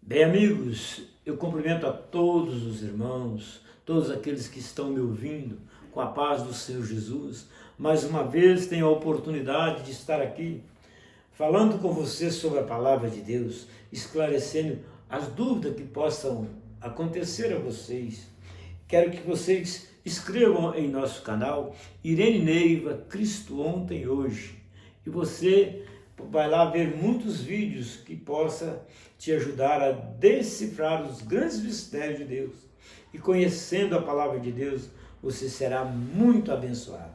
Bem, amigos, eu cumprimento a todos os irmãos, todos aqueles que estão me ouvindo, com a paz do Senhor Jesus. Mais uma vez tenho a oportunidade de estar aqui, falando com você sobre a palavra de Deus, esclarecendo as dúvidas que possam acontecer a vocês. Quero que vocês inscrevam em nosso canal, Irene Neiva, Cristo Ontem e Hoje. E você vai lá ver muitos vídeos que possa te ajudar a decifrar os grandes mistérios de Deus. E conhecendo a palavra de Deus, você será muito abençoado.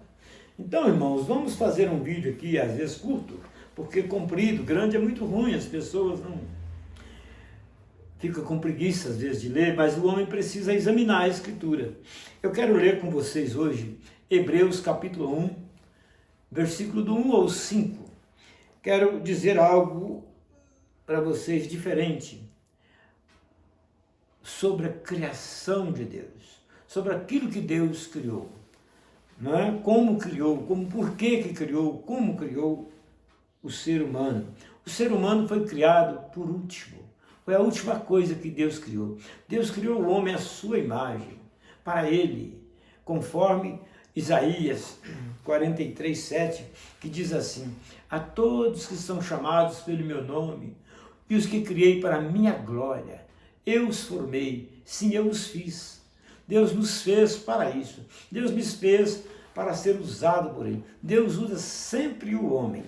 Então, irmãos, vamos fazer um vídeo aqui, às vezes curto, porque comprido, grande é muito ruim, as pessoas não ficam com preguiça às vezes de ler, mas o homem precisa examinar a Escritura. Eu quero ler com vocês hoje Hebreus capítulo 1, versículo do 1 ao 5. Quero dizer algo para vocês diferente sobre a criação de Deus, sobre aquilo que Deus criou, não é? Como criou, por que criou, como criou o ser humano. O ser humano foi criado por último, foi a última coisa que Deus criou. Deus criou o homem à sua imagem, para ele, conforme Isaías 43:7, que diz assim: a todos que são chamados pelo meu nome, e os que criei para a minha glória, eu os formei, sim, eu os fiz. Deus nos fez para isso. Deus me fez para ser usado por ele. Deus usa sempre o homem.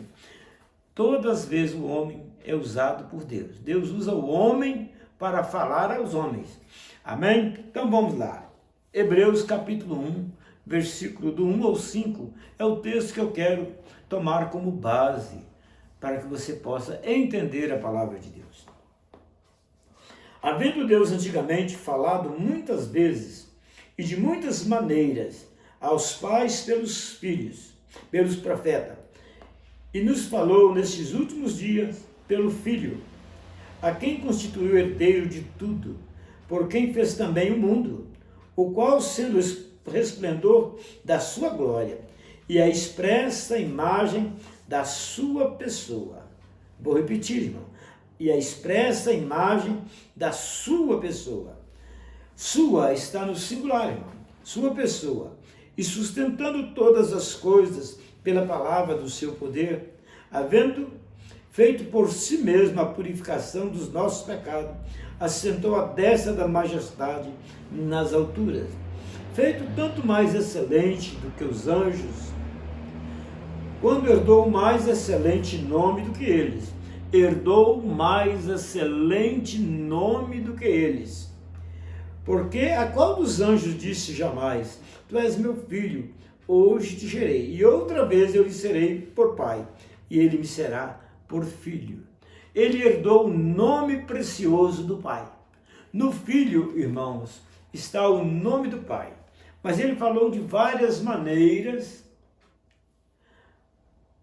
Todas as vezes o homem é usado por Deus. Deus usa o homem para falar aos homens. Amém? Então vamos lá. Hebreus capítulo 1, versículo do 1 ao 5, é o texto que eu quero tomar como base para que você possa entender a palavra de Deus. Havendo Deus antigamente falado muitas vezes e de muitas maneiras aos pais pelos filhos, pelos profetas, e nos falou nestes últimos dias pelo Filho, a quem constituiu herdeiro de tudo, por quem fez também o mundo, o qual, sendo resplendor da sua glória e a expressa imagem da sua pessoa. Vou repetir, irmão. E a expressa imagem da sua pessoa. Sua está no singular, irmão. Sua pessoa. E sustentando todas as coisas pela palavra do seu poder, havendo feito por si mesmo a purificação dos nossos pecados, assentou à destra da majestade nas alturas, feito tanto mais excelente do que os anjos, quando herdou o mais excelente nome do que eles. Herdou o mais excelente nome do que eles. Porque a qual dos anjos disse jamais: tu és meu filho, hoje te gerei, e outra vez eu lhe serei por pai, e ele me será por filho. Ele herdou o nome precioso do pai. No filho, irmãos, está o nome do pai. Mas ele falou de várias maneiras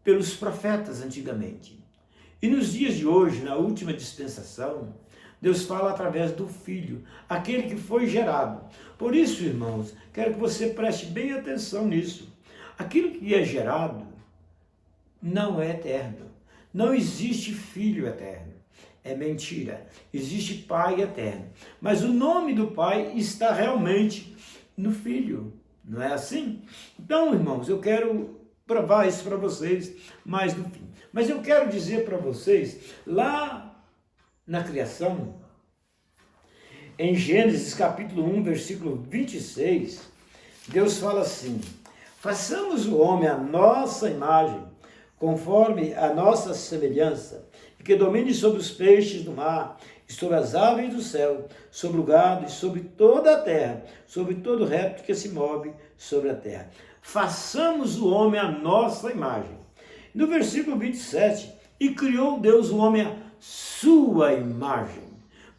pelos profetas antigamente. E nos dias de hoje, na última dispensação, Deus fala através do Filho, aquele que foi gerado. Por isso, irmãos, quero que você preste bem atenção nisso. Aquilo que é gerado não é eterno. Não existe filho eterno. É mentira. Existe pai eterno. Mas o nome do pai está realmente no Filho. Não é assim? Então, irmãos, eu quero provar isso para vocês mais no fim. Mas eu quero dizer para vocês, lá na criação, em Gênesis capítulo 1, versículo 26, Deus fala assim: façamos o homem à nossa imagem, conforme a nossa semelhança, e que domine sobre os peixes do mar, e sobre as aves do céu, sobre o gado e sobre toda a terra, sobre todo réptil que se move sobre a terra. Façamos o homem à nossa imagem. No versículo 27, e criou Deus o homem à sua imagem.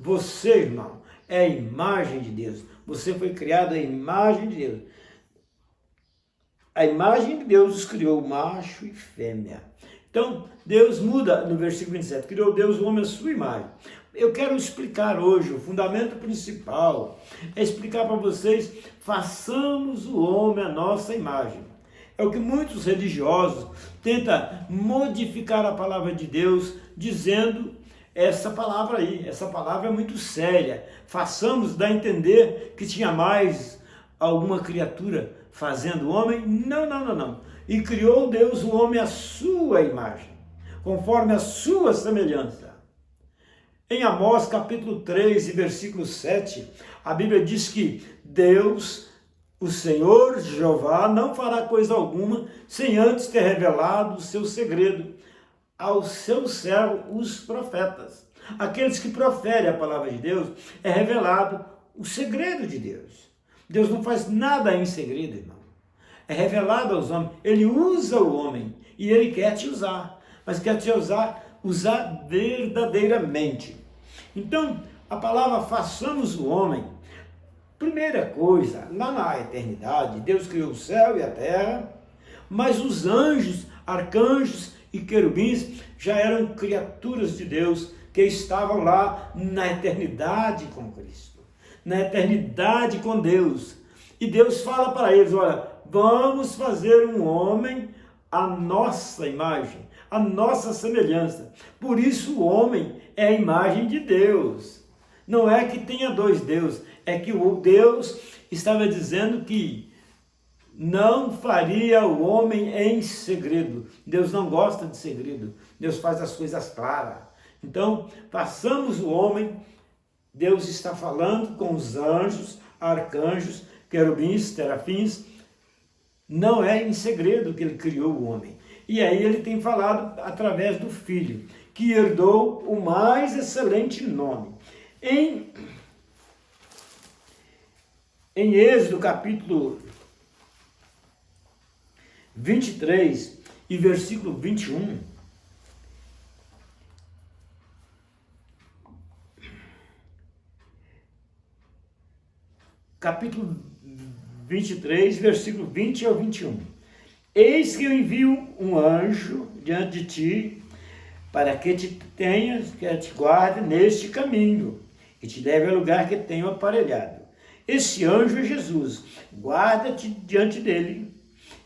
Você, irmão, é a imagem de Deus. Você foi criado à imagem de Deus. A imagem de Deus os criou macho e fêmea. Então, Deus muda no versículo 27, criou Deus o homem à sua imagem. Eu quero explicar hoje, o fundamento principal é explicar para vocês: façamos o homem à nossa imagem. É o que muitos religiosos tentam modificar a palavra de Deus, dizendo essa palavra aí. Essa palavra é muito séria. Façamos dar a entender que tinha mais alguma criatura fazendo o homem. Não, não, não, não. E criou Deus o homem à sua imagem, conforme a sua semelhança. Em Amós capítulo 3 e versículo 7, a Bíblia diz que Deus, o Senhor Jeová, não fará coisa alguma sem antes ter revelado o seu segredo aos seus servos, os profetas. Aqueles que proferem a palavra de Deus, é revelado o segredo de Deus. Deus não faz nada em segredo, irmão. É revelado aos homens. Ele usa o homem e ele quer te usar, mas quer te usar verdadeiramente. Então, a palavra façamos o homem. Primeira coisa, lá na eternidade, Deus criou o céu e a terra, mas os anjos, arcanjos e querubins já eram criaturas de Deus que estavam lá na eternidade com Cristo, na eternidade com Deus. E Deus fala para eles, olha, vamos fazer um homem à nossa imagem, à nossa semelhança. Por isso o homem é a imagem de Deus. Não é que tenha dois deuses, é que o Deus estava dizendo que não faria o homem em segredo. Deus não gosta de segredo. Deus faz as coisas claras. Então, façamos o homem. Deus está falando com os anjos, arcanjos, querubins, terafins. Não é em segredo que ele criou o homem. E aí ele tem falado através do Filho, que herdou o mais excelente nome. Em Êxodo capítulo 23 e versículo 21, capítulo 23, versículo 20 ao 21. Eis que eu envio um anjo diante de ti, para que te tenhas, que te guarde neste caminho, e te leve ao lugar que tenho aparelhado. Esse anjo é Jesus, guarda-te diante dele,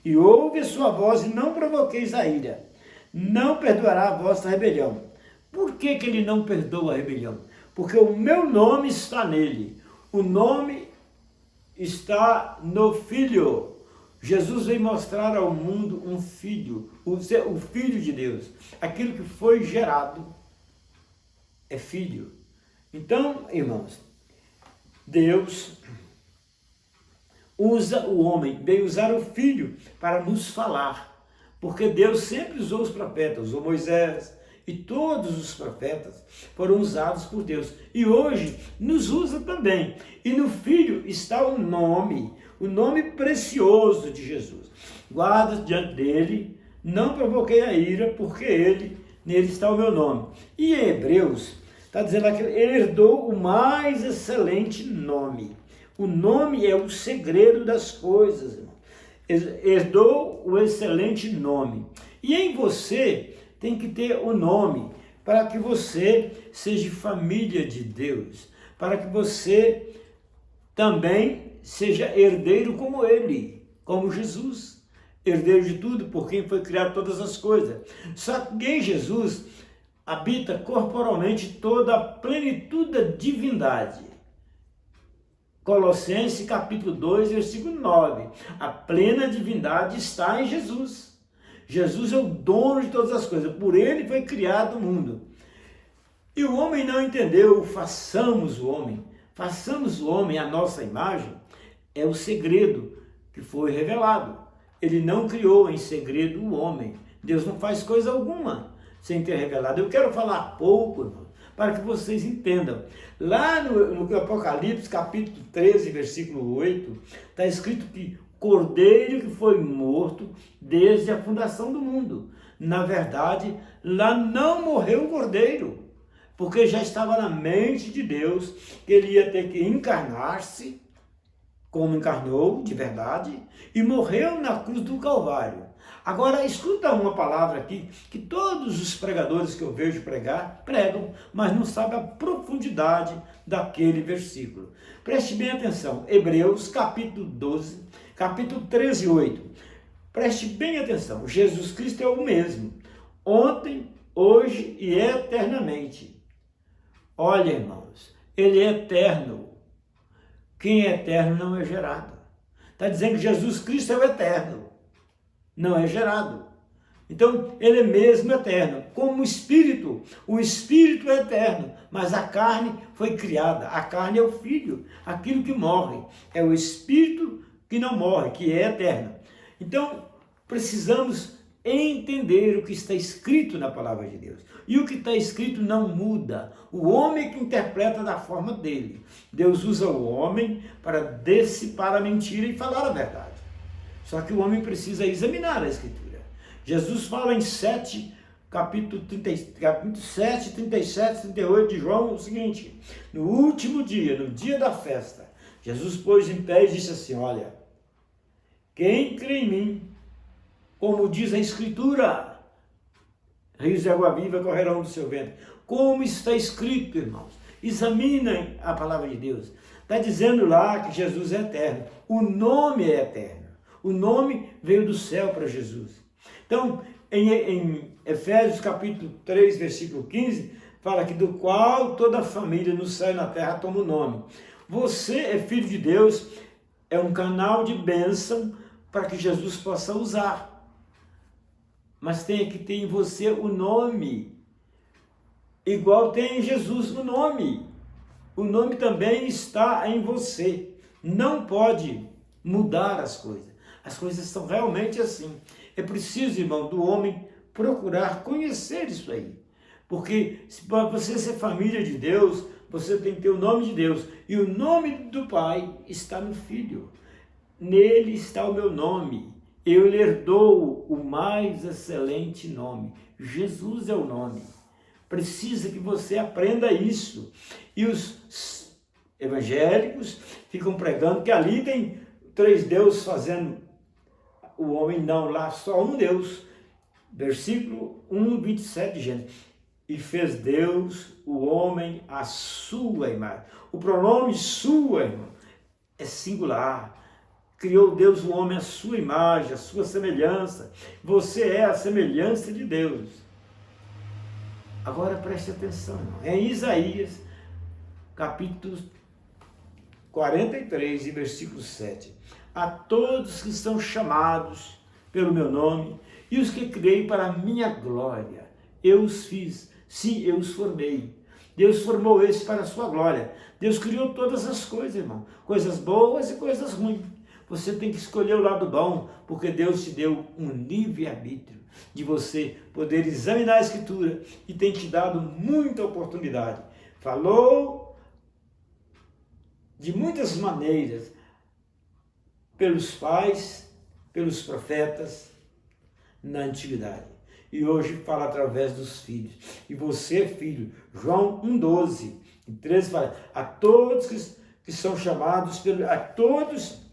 e ouve a sua voz, e não provoqueis a ira. Não perdoará a vossa rebelião. Por que que ele não perdoa a rebelião? Porque o meu nome está nele. O nome está no Filho. Jesus veio mostrar ao mundo um filho, o Filho de Deus. Aquilo que foi gerado é filho. Então, irmãos, Deus usa o homem, veio usar o Filho para nos falar. Porque Deus sempre usou os profetas, usou Moisés, e todos os profetas foram usados por Deus. E hoje nos usa também. E no Filho está o nome precioso de Jesus. Guarda diante dele, não provoquei a ira, porque nele está o meu nome. E em Hebreus, está dizendo lá que ele herdou o mais excelente nome. O nome é o segredo das coisas, irmão. Herdou o excelente nome. E em você tem que ter o nome, para que você seja família de Deus, para que você também seja herdeiro como ele, como Jesus, herdeiro de tudo, por quem foi criado todas as coisas. Só que em Jesus habita corporalmente toda a plenitude da divindade. Colossenses capítulo 2, versículo 9. A plena divindade está em Jesus. Jesus é o dono de todas as coisas, por ele foi criado o mundo. E o homem não entendeu, façamos o homem à nossa imagem, é o segredo que foi revelado. Ele não criou em segredo o homem. Deus não faz coisa alguma sem ter revelado. Eu quero falar pouco, irmão, para que vocês entendam. Lá no Apocalipse, capítulo 13, versículo 8, está escrito que Cordeiro que foi morto desde a fundação do mundo. Na verdade, lá não morreu o Cordeiro, porque já estava na mente de Deus que ele ia ter que encarnar-se, como encarnou de verdade, e morreu na cruz do Calvário. Agora, escuta uma palavra aqui, que todos os pregadores que eu vejo pregar, pregam, mas não sabem a profundidade daquele versículo. Preste bem atenção, Hebreus capítulo 12, capítulo 13, 8. Preste bem atenção, Jesus Cristo é o mesmo, ontem, hoje e eternamente. Olha, irmãos, ele é eterno. Quem é eterno não é gerado. Está dizendo que Jesus Cristo é o eterno, não é gerado. Então, ele é mesmo eterno, como o Espírito é eterno, mas a carne foi criada, a carne é o Filho, aquilo que morre, é o Espírito que não morre, que é eterno. Então, precisamos entender o que está escrito na palavra de Deus. E o que está escrito não muda. O homem que interpreta da forma dele. Deus usa o homem para dissipar a mentira e falar a verdade. Só que o homem precisa examinar a Escritura. Jesus fala em capítulo 7, 37, 38 de João o seguinte: no último dia, no dia da festa, Jesus pôs em pé e disse assim: olha, quem crê em mim, como diz a Escritura, rios de água viva correrão do seu ventre. Como está escrito, irmãos? Examinem a palavra de Deus. Está dizendo lá que Jesus é eterno. O nome é eterno. O nome veio do céu para Jesus. Então, em Efésios capítulo 3, versículo 15, fala que do qual toda a família no céu e na terra toma o nome. Você é filho de Deus, é um canal de bênção para que Jesus possa usar. Mas tem que ter em você o nome, igual tem em Jesus o nome. O nome também está em você. Não pode mudar as coisas. As coisas são realmente assim. É preciso, irmão, do homem procurar conhecer isso aí. Porque para você ser família de Deus, você tem que ter o nome de Deus. E o nome do Pai está no Filho. Nele está o meu nome. Eu lhe dou o mais excelente nome. Jesus é o nome. Precisa que você aprenda isso. E os evangélicos ficam pregando que ali tem 3 deuses fazendo o homem, não, lá só um Deus. Versículo 1, 27 de Gênesis. E fez Deus o homem à sua imagem. O pronome sua, irmão, é singular. Criou Deus o homem à sua imagem, à sua semelhança. Você é a semelhança de Deus. Agora preste atenção, irmão. É em Isaías, capítulo 43, e versículo 7. A todos que são chamados pelo meu nome, e os que criei para a minha glória, eu os fiz, sim, eu os formei. Deus formou eles para a sua glória. Deus criou todas as coisas, irmão. Coisas boas e coisas ruins. Você tem que escolher o lado bom, porque Deus te deu um livre-arbítrio de você poder examinar a Escritura e tem te dado muita oportunidade. Falou de muitas maneiras pelos pais, pelos profetas na antiguidade. E hoje fala através dos filhos. E você, filho, João 1,12 e 13 fala: a todos que são chamados, a todos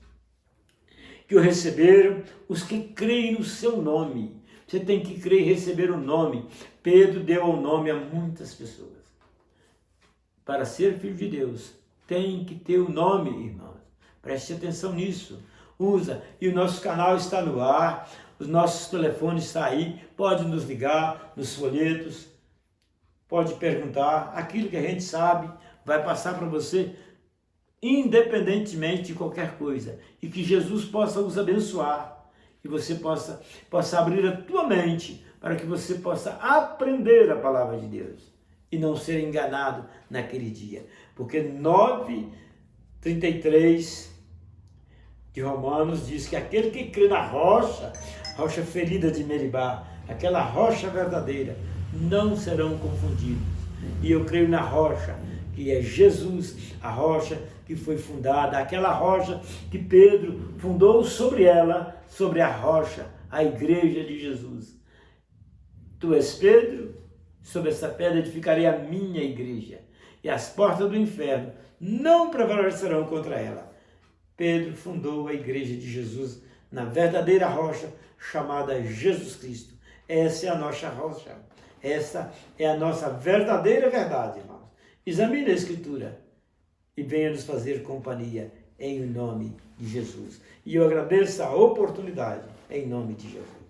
que o receberam, os que creem no seu nome. Você tem que crer e receber o nome. Pedro deu o nome a muitas pessoas. Para ser filho de Deus, tem que ter o nome, irmãos. Preste atenção nisso. Usa. E o nosso canal está no ar. Os nossos telefones estão aí. Pode nos ligar nos folhetos. Pode perguntar. Aquilo que a gente sabe vai passar para você, independentemente de qualquer coisa, e que Jesus possa os abençoar, que você possa abrir a tua mente para que você possa aprender a palavra de Deus e não ser enganado naquele dia, porque 9:33 de Romanos diz que aquele que crê na rocha ferida de Meribá, aquela rocha verdadeira, não serão confundidos. E eu creio na rocha, que é Jesus, a rocha que foi fundada, aquela rocha que Pedro fundou sobre a rocha, a igreja de Jesus. Tu és Pedro, sobre essa pedra edificarei a minha igreja, e as portas do inferno não prevalecerão contra ela. Pedro fundou a igreja de Jesus na verdadeira rocha chamada Jesus Cristo. Essa é a nossa rocha, essa é a nossa verdadeira verdade, irmãos. Examine a Escritura e venha nos fazer companhia em nome de Jesus. E eu agradeço a oportunidade em nome de Jesus.